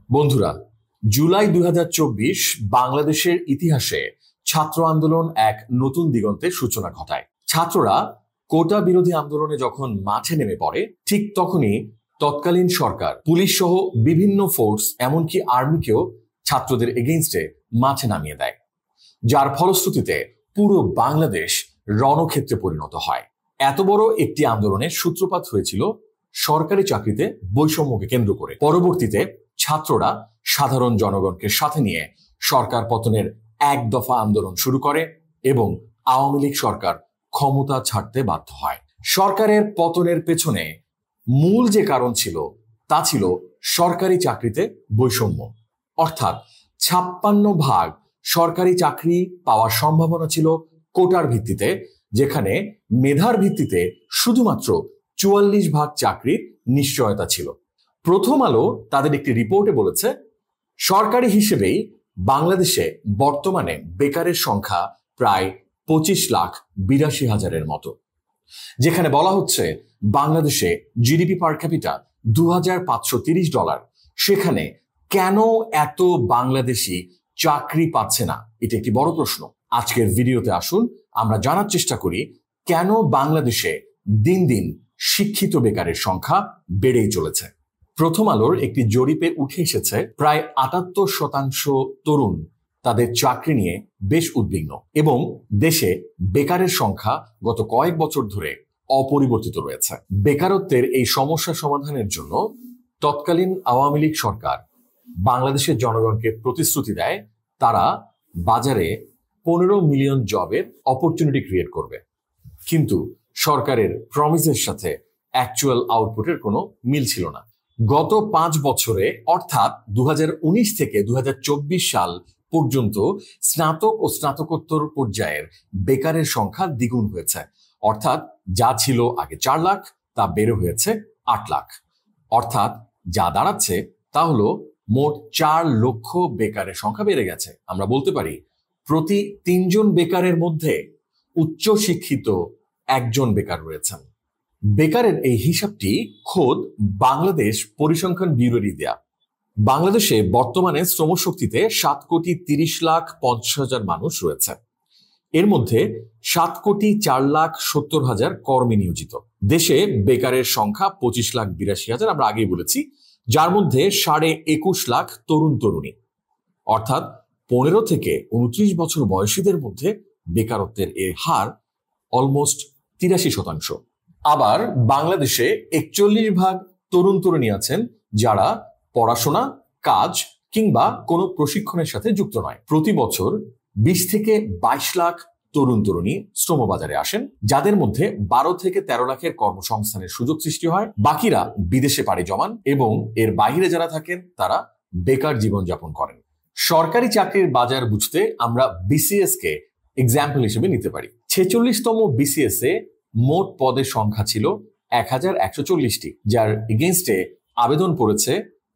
বন্ধুরা, জুলাই ২০২৪ বাংলাদেশের ইতিহাসে ছাত্র আন্দোলন এক নতুন দিগন্তের সূচনা ঘটায়। ছাত্ররা কোটা বিরোধী আন্দোলনে যখন মাঠে নেমে পড়ে, ঠিক তখনই তৎকালীন সরকার পুলিশ সহ বিভিন্ন ফোর্স, এমনকি আর্মিকেও ছাত্রদের এগেইনস্টে মাঠে নামিয়ে দেয়, যার ফলশ্রুতিতে পুরো বাংলাদেশ রণক্ষেত্রে পরিণত হয়। এত বড় একটি আন্দোলনের সূত্রপাত হয়েছিল সরকারি চাকরিতে বৈষম্যকে কেন্দ্র করে। পরবর্তীতে ছাত্ররা সাধারণ জনগণকে সাথে নিয়ে সরকার পতনের এক দফা আন্দোলন শুরু করে এবং আওয়ামী লীগ সরকার ক্ষমতা ছাড়তে বাধ্য হয়। সরকারের পতনের পেছনে মূল যে কারণ ছিল তা ছিল সরকারি চাকরিতে বৈষম্য, অর্থাৎ ৫৬% সরকারি চাকরি পাওয়ার সম্ভাবনা ছিল কোটার ভিত্তিতে, যেখানে মেধার ভিত্তিতে শুধুমাত্র ৪৪% চাকরির নিশ্চয়তা ছিল। প্রথম আলো তাদের একটি রিপোর্টে বলেছে, সরকারি হিসেবেই বাংলাদেশে বর্তমানে বেকারের সংখ্যা প্রায় ২৫,৮২,০০০ মতো, যেখানে বলা হচ্ছে বাংলাদেশে জিডিপি পার ক্যাপিটা $২,৫৩০। সেখানে কেন এত বাংলাদেশি চাকরি পাচ্ছে না, এটা একটি বড় প্রশ্ন। আজকের ভিডিওতে আসুন আমরা জানার চেষ্টা করি কেন বাংলাদেশে দিন দিন শিক্ষিত বেকারের সংখ্যা বেড়েই চলেছে। প্রথম আলোর একটি জরিপে উঠে এসেছে প্রায় ৭৮% তরুণ তাদের চাকরি নিয়ে বেশ উদ্বিগ্ন এবং দেশে বেকারের সংখ্যা গত কয়েক বছর ধরে অপরিবর্তিত রয়েছে। বেকারত্বের এই সমস্যা সমাধানের জন্য তৎকালীন আওয়ামী লীগ সরকার বাংলাদেশের জনগণকে প্রতিশ্রুতি দেয় তারা বাজারে ১৫ মিলিয়ন জবের অপরচুনিটি ক্রিয়েট করবে, কিন্তু সরকারের প্রমিসের সাথে অ্যাকচুয়াল আউটপুটের কোনো মিল ছিল না। গত ৫ বছরে অর্থাৎ ২০১৯ থেকে ২০২৪ সাল পর্যন্ত স্নাতক ও স্নাতকোত্তর পর্যায়ের বেকারের সংখ্যা দ্বিগুণ হয়েছে, অর্থাৎ যা ছিল আগে ৪ লাখ তা বেড়ে হয়েছে ৮ লাখ, অর্থাৎ যা দাঁড়াচ্ছে তা হলো মোট ৪ লক্ষ বেকারের সংখ্যা বেড়ে গেছে। আমরা বলতে পারি প্রতি ৩ জন বেকারের মধ্যে উচ্চশিক্ষিত ১ জন বেকার রয়েছেন। বেকারের এই হিসাবটি খোদ বাংলাদেশ পরিসংখ্যান ব্যুরোরই দেয়া। বাংলাদেশে বর্তমানে শ্রমশক্তিতে ৭,৩০,৫০,০০০ মানুষ রয়েছে। এর মধ্যে ৭,৪,৭০,০০০ কর্মী নিয়োজিত। দেশে বেকারের সংখ্যা ২৫,৮২,০০০, আমরা আগেই বলেছি, যার মধ্যে ২১.৫ লাখ তরুণ তরুণী, অর্থাৎ ১৫ থেকে ২৯ বছর বয়সীদের মধ্যে বেকারত্বের এর হার অলমোস্ট ৮৩%। আবার বাংলাদেশে ৪১% তরুণ তরুণী আছেন যারা পড়াশোনা, কাজ কিংবা কোনো প্রশিক্ষণের সাথে যুক্ত নয়। প্রতি বছর ২০ থেকে ২২ লাখ তরুণ তরুণী শ্রমবাজারে আসেন, যাদের মধ্যে ১২ থেকে ১৩ লাখের কর্মসংস্থানের সুযোগ সৃষ্টি হয়। বাকিরা বিদেশে পাড়ি জমান এবং এর বাইরে যারা থাকেন তারা বেকার জীবনযাপন করেন। সরকারি চাকরির বাজার বুঝতে আমরা বিসিএস কে এক্সাম্পল হিসেবে নিতে পারি। ৪৬তম বিসিএস এ মোট পদের সংখ্যা ছিল ১,১৪০টি, যার এগেইনস্টে আবেদন করেছে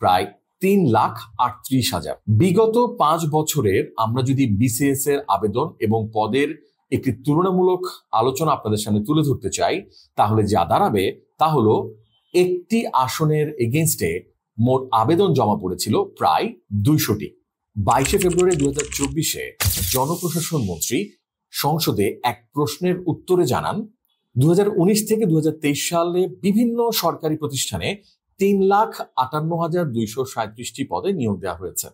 প্রায় ৩,৩৮,০০০। বিগত ৫ বছরের আমরা যদি বিসিএস এর আবেদন এবং পদের একটি তুলনামূলক আলোচনা আপনাদের সামনে তুলে ধরতে চাই, তাহলে যা দাঁড়াবে তা হলো একটি আসনের এগেইনস্টে মোট আবেদন জমা পড়েছিল প্রায় ২০০টি। ২২শে ফেব্রুয়ারি ২০২৪-এ জনপ্রশাসন মন্ত্রী সংসদে এক প্রশ্নের উত্তরে জানান, ২০১৯ থেকে ২০২৩ সালে বিভিন্ন সরকারি প্রতিষ্ঠানে ৩,৫৮,২৩৭টি পদে নিয়োগ দেওয়া হয়েছে।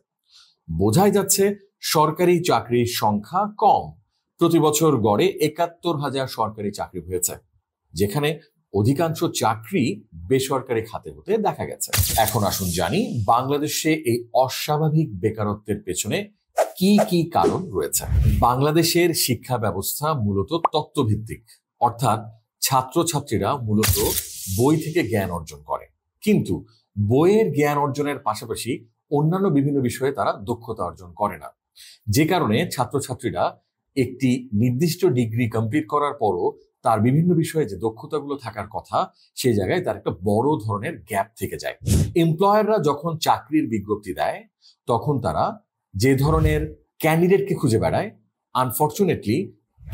বোঝাই যাচ্ছে সরকারি চাকরির সংখ্যা কম। প্রতি বছর গড়ে ৭১,০০০ সরকারি চাকরি হয়েছে, যেখানে অধিকাংশ চাকরি বেসরকারি খাতে হতে দেখা গেছে। এখন আসুন জানি বাংলাদেশে এই অস্বাভাবিক বেকারত্বের পেছনে কি কি কারণ রয়েছে। বাংলাদেশের শিক্ষা ব্যবস্থা মূলত তত্ত্বভিত্তিক, অর্থাৎ ছাত্রছাত্রীরা মূলত বই থেকে জ্ঞান অর্জন করে, কিন্তু বইয়ের জ্ঞান অর্জনের পাশাপাশি অন্যান্য বিভিন্ন বিষয়ে তারা দক্ষতা অর্জন করে না, যে কারণে ছাত্রছাত্রীরা একটি নির্দিষ্ট ডিগ্রি কমপ্লিট করার পরও তার বিভিন্ন বিষয়ে যে দক্ষতাগুলো থাকার কথা সেই জায়গায় তার একটা বড় ধরনের গ্যাপ থেকে যায়। এমপ্লয়াররা যখন চাকরির বিজ্ঞপ্তি দেয় তখন তারা যে ধরনের ক্যান্ডিডেটকে খুঁজে বেড়ায়, আনফরচুনেটলি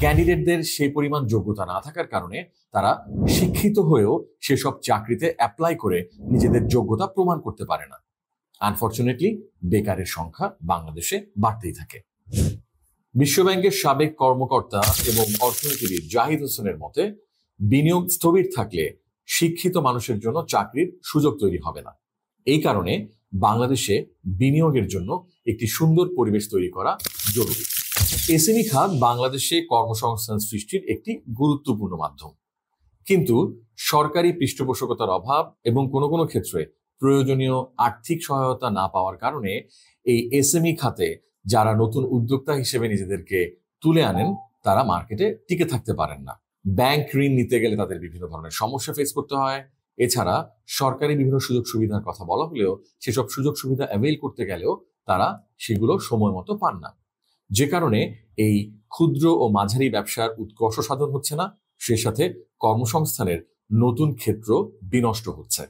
ক্যান্ডিডেটদের সেই পরিমাণ যোগ্যতা না থাকার কারণে তারা শিক্ষিত হয়েও সেসব চাকরিতে অ্যাপ্লাই করে নিজেদের যোগ্যতা প্রমাণ করতে পারে না। আনফরচুনেটলি বেকারের সংখ্যা বাংলাদেশে বাড়তেই থাকে। বিশ্বব্যাংকের সাবেক কর্মকর্তা এবং অর্থনীতিবিদ জাহিদ হোসেনের মতে, বিনিয়োগ স্থবির থাকলে শিক্ষিত মানুষের জন্য চাকরির সুযোগ তৈরি হবে না। এই কারণে বাংলাদেশে বিনিয়োগের জন্য একটি সুন্দর পরিবেশ তৈরি করা জরুরি। এসএমই খাত বাংলাদেশে কর্মসংস্থান সৃষ্টির একটি গুরুত্বপূর্ণ মাধ্যম, কিন্তু সরকারি পৃষ্ঠপোষকতার অভাব এবং কোনো কোনো ক্ষেত্রে প্রয়োজনীয় আর্থিক সহায়তা না পাওয়ার কারণে এই এসএমই খাতে যারা নতুন উদ্যোক্তা হিসেবে নিজেদেরকে তুলে আনেন তারা মার্কেটে টিকে থাকতে পারেন না। ব্যাংক ঋণ নিতে গেলে তাদের বিভিন্ন ধরনের সমস্যা ফেস করতে হয়। এছাড়া সরকারি বিভিন্ন সুযোগ সুবিধার কথা বলা হলেও সেসব সুযোগ সুবিধা অ্যাভেইল করতে গেলেও তারা সেগুলো সময় মতো পান না, যে কারণে এই ক্ষুদ্র ও মাঝারি ব্যবসার উৎকর্ষ সাধন হচ্ছে না, সে সাথে কর্মসংস্থানের নতুন ক্ষেত্র বিনষ্ট হচ্ছে।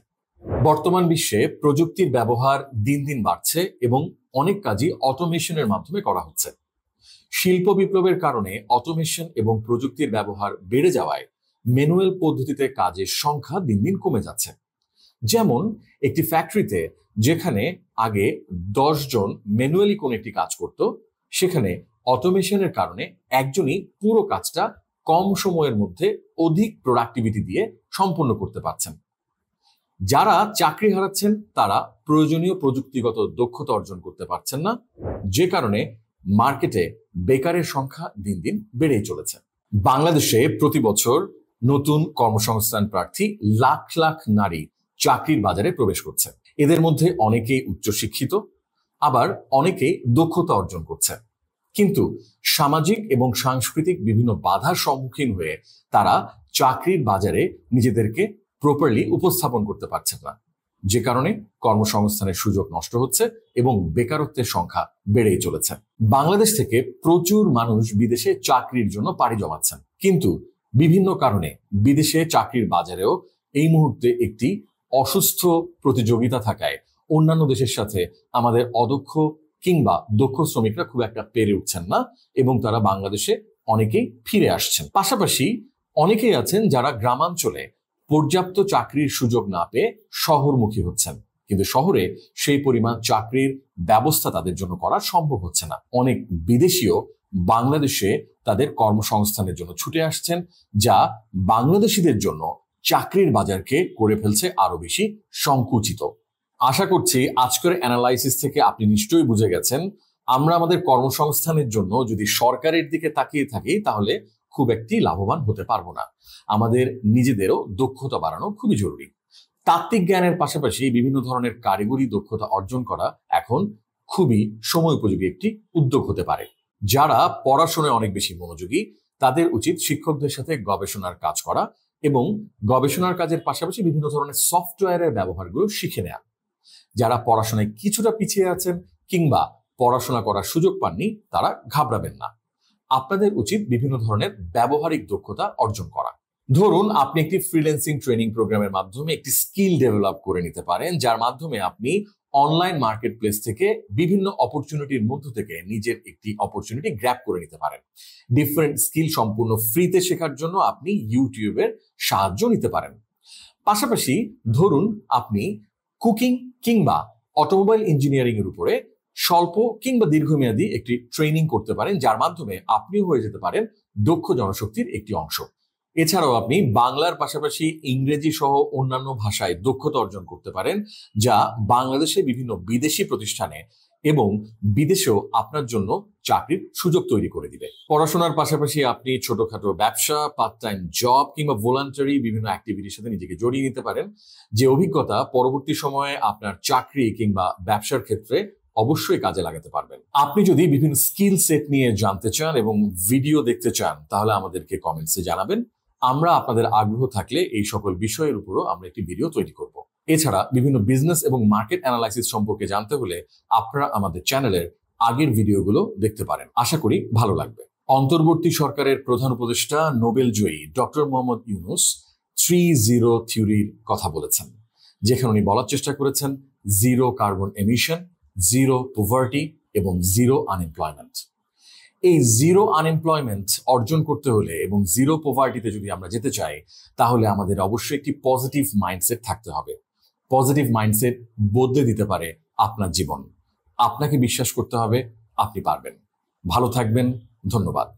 বর্তমান বিশ্বে প্রযুক্তির ব্যবহার দিন দিন বাড়ছে এবং অনেক কাজই অটোমেশনের মাধ্যমে করা হচ্ছে। শিল্প বিপ্লবের কারণে অটোমেশন এবং প্রযুক্তির ব্যবহার বেড়ে যাওয়ায় ম্যানুয়াল পদ্ধতিতে কাজের সংখ্যা দিন দিন কমে যাচ্ছে। যেমন একটি ফ্যাক্টরিতে যেখানে আগে 10 জন ম্যানুয়ালি কোন একটি কাজ করত, সেখানে অটোমেশনের কারণে একজনই পুরো কাজটা কম সময়ের মধ্যে অধিক প্রোডাক্টিভিটি দিয়ে সম্পন্ন করতে পারছেন। যারা চাকরি হারাচ্ছেন তারা প্রয়োজনীয় প্রযুক্তিগত দক্ষতা অর্জন করতে পারছেন না, যে কারণে মার্কেটে বেকারের সংখ্যা দিন দিন বেড়েই চলেছে। বাংলাদেশে প্রতি বছর নতুন কর্মসংস্থান প্রার্থী লাখ লাখ নারী চাকরির বাজারে প্রবেশ করছে। এদের মধ্যে অনেকেই উচ্চশিক্ষিত, আবার অনেকেই দক্ষতা অর্জন করছে, কিন্তু সামাজিক এবং সাংস্কৃতিক বিভিন্ন বাধার সম্মুখীন হয়ে তারা চাকরির বাজারে নিজেদেরকে প্রপারলি উপস্থাপন করতে পারছেন না, যে কারণে কর্মসংস্থানের সুযোগ নষ্ট হচ্ছে এবং বেকারত্বের সংখ্যা বেড়েই চলেছে। বাংলাদেশ থেকে প্রচুর মানুষ বিদেশে চাকরির জন্য পাড়ি জমাচ্ছেন, কিন্তু বিভিন্ন কারণে বিদেশে চাকরির বাজারেও এই মুহূর্তে একটি অসুস্থ প্রতিযোগিতা থাকায় অন্যান্য দেশের সাথে আমাদের অদক্ষ কিংবা দক্ষ শ্রমিকরা খুব একটা পেরে উঠছেন না এবং তারা বাংলাদেশে অনেকেই ফিরে আসছেন। পাশাপাশি অনেকেই আছেন যারা গ্রামাঞ্চলে পর্যাপ্ত চাকরির সুযোগ না পেয়ে শহরমুখী হচ্ছেন, কিন্তু শহরে সেই পরিমাণ চাকরির ব্যবস্থা তাদের জন্য করা সম্ভব হচ্ছে না। অনেক বিদেশিও বাংলাদেশে তাদের কর্মসংস্থানের জন্য ছুটে আসছেন, যা বাংলাদেশিদের জন্য চাকরির বাজারকে করে ফেলছে আরো বেশি সংকুচিত। আশা করছি আজকের অ্যানালাইসিস থেকে আপনি নিশ্চয়ই বুঝে গেছেন আমরা আমাদের কর্মসংস্থানের জন্য যদি সরকারের দিকে তাকিয়ে থাকি তাহলে খুব একটি লাভবান হতে পারবো না। আমাদের নিজেদেরও দক্ষতা বাড়ানো খুবই জরুরি। তাত্ত্বিক জ্ঞানের পাশাপাশি বিভিন্ন ধরনের কারিগরি দক্ষতা অর্জন করা এখন খুবই সময় উপযোগী একটি উদ্যোগ হতে পারে। যারা পড়াশোনায় অনেক বেশি মনোযোগী তাদের উচিত শিক্ষকদের সাথে গবেষণার কাজ করা এবং গবেষণার কাজের পাশাপাশি বিভিন্ন ধরনের সফটওয়্যারের ব্যবহারগুলো শিখে নেওয়া। যারা পড়াশোনায় কিছুটা পিছিয়ে আছেন কিংবা পড়াশোনা করার সুযোগ পাননি তারা ঘাবড়াবেন না। আপনাদের উচিত বিভিন্ন ধরনের ব্যবহারিক দক্ষতা অর্জন করা। ধরুন আপনি একটি ফ্রিল্যান্সিং ট্রেনিং প্রোগ্রামের মাধ্যমে একটি স্কিল ডেভেলপ করে নিতে পারেন, যার মাধ্যমে আপনি অনলাইন মার্কেট প্লেস থেকে বিভিন্ন অপরচুনিটির মধ্য থেকে নিজের একটি অপরচুনিটি গ্র্যাব করে নিতে পারেন। ডিফারেন্ট স্কিল সম্পূর্ণ ফ্রিতে শেখার জন্য আপনি ইউটিউবের সাহায্য নিতে পারেন। পাশাপাশি ধরুন আপনি কুকিং কিংবা অটোমোবাইল ইঞ্জিনিয়ারিং এর উপরে স্বল্প কিংবা দীর্ঘমেয়াদী একটি ট্রেনিং করতে পারেন, যার মাধ্যমে আপনিও হয়ে যেতে পারেন দক্ষ জনশক্তির একটি অংশ। এছাড়াও আপনি বাংলার পাশাপাশি ইংরেজি সহ অন্যান্য ভাষায় দক্ষতা অর্জন করতে পারেন, যা বাংলাদেশে বিভিন্ন বিদেশি প্রতিষ্ঠানে এবং বিদেশেও আপনার জন্য চাকরির সুযোগ তৈরি করে দিবে। পড়াশোনার পাশাপাশি আপনি ছোটখাটো ব্যবসা, পার্ট টাইম জব কিংবা ভলান্টারি বিভিন্ন অ্যাক্টিভিটির সাথে নিজেকে জড়িয়ে নিতে পারেন, যে অভিজ্ঞতা পরবর্তী সময়ে আপনার চাকরি কিংবা ব্যবসার ক্ষেত্রে অবশ্যই কাজে লাগাতে পারবেন। আপনি যদি বিভিন্ন স্কিল সেট নিয়ে জানতে চান এবং ভিডিও দেখতে চান তাহলে আমাদেরকে কমেন্টসে জানাবেন। আমরা আপনাদের আগ্রহ থাকলে এই সকল বিষয়ের উপরও আমরা একটি ভিডিও তৈরি করব। এছাড়া বিভিন্ন বিজনেস এবং মার্কেট অ্যানালাইসিস সম্পর্কে জানতে হলে আপনারা আমাদের চ্যানেলের আগের ভিডিওগুলো দেখতে পারেন। আশা করি ভালো লাগবে। অন্তর্বর্তী সরকারের প্রধান উপদেষ্টা নোবেল জয়ী ডক্টর মোহাম্মদ ইউনূস 3-0 থিওরির কথা বলেছেন, যেখানে উনি বলার চেষ্টা করেছেন zero carbon emission, zero poverty এবং জিরো আনএমপ্লয়মেন্ট। এই জিরো আনএমপ্লয়মেন্ট অর্জন করতে হলে এবং জিরো পভার্টিতে যদি আমরা যেতে চাই তাহলে আমাদের অবশ্যই একটি পজিটিভ মাইন্ডসেট থাকতে হবে। পজিটিভ মাইন্ডসেট বদলে দিতে পারে আপনার জীবন। আপনাকে বিশ্বাস করতে হবে, আপনি পারবেন। ভালো থাকবেন। ধন্যবাদ।